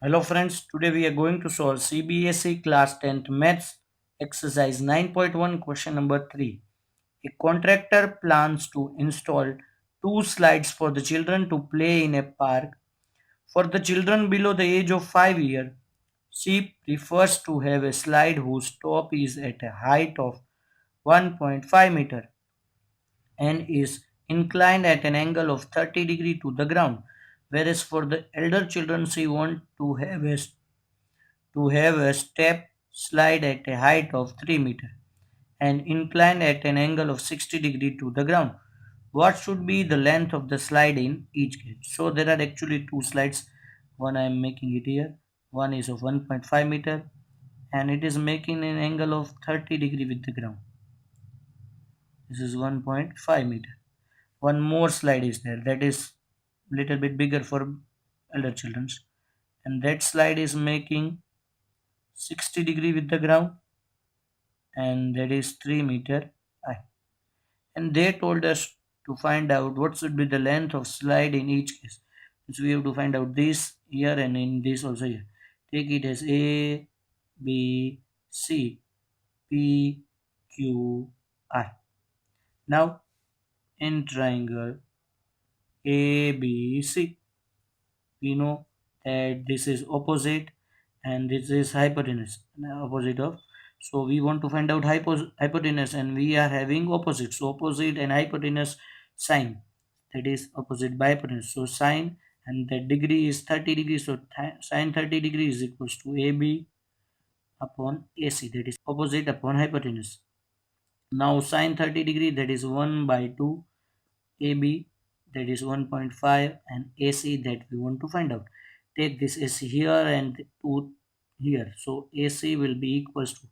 Hello friends, today we are going to solve CBSE class 10th maths exercise 9.1 question number 3. A contractor plans to install two slides for the children to play in a park. For the children below the age of 5 years, she prefers to have a slide whose top is at a height of 1.5 meter and is inclined at an angle of 30 degree to the ground, whereas for the elder children she wants to have a step slide at a height of 3 meter and incline at an angle of 60 degree to the ground. What should be the length of the slide in each case? So there are actually two slides. One I am making it here. One is of 1.5 meter and it is making an angle of 30 degree with the ground. This is 1.5 meter. One more slide is there that is little bit bigger for elder children, and that slide is making 60 degree with the ground, and that is 3 meter high. And they told us to find out what should be the length of slide in each case. So we have to find out this here and in this also here. Take it as A, B, C, P, Q, R. Now in triangle A, B, C, we know that this is opposite and this is hypotenuse, opposite of. So we want to find out hypotenuse and we are having opposite. So opposite and hypotenuse sine, that is opposite by hypotenuse. So sine and the degree is 30 degrees. So sine 30 degrees is equals to AB upon AC, that is opposite upon hypotenuse. Now sine 30 degree, that is 1 by 2 AB, that is 1.5, and AC that we want to find out. Take this AC here and 2 here. So AC will be equals to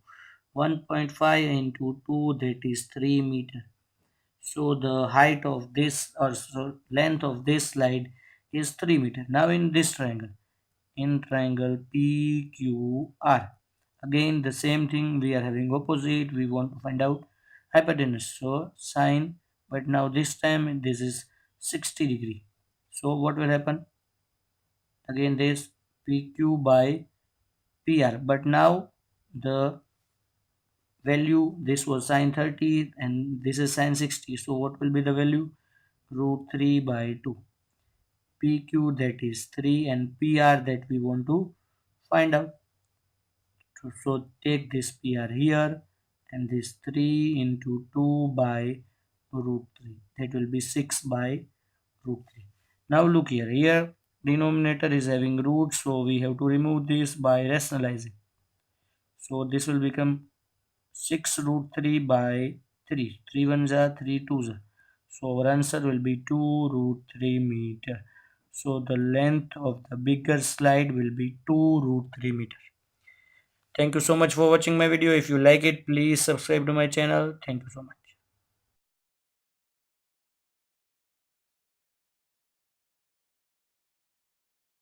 1.5 into 2, that is 3 meter. So the height of this or so length of this slide is 3 meter. Now in triangle PQR, again the same thing, we are having opposite, we want to find out hypotenuse. So sine, but now this time this is 60 degree. So what will happen? Again this PQ by PR, but now the value, this was sine 30 and this is sine 60. So what will be the value? Root 3 by 2. PQ, that is 3, and PR that we want to find out. So take this PR here and this 3 into 2 by root 3. That will be 6 by root 3. Now look here. Here denominator is having roots, so we have to remove this by rationalizing. So this will become 6 root 3 by 3. 3 ones are 3 twos are. So our answer will be 2 root 3 meter. So the length of the bigger slide will be 2 root 3 meter. Thank you so much for watching my video. If you like it, please subscribe to my channel. Thank you so much.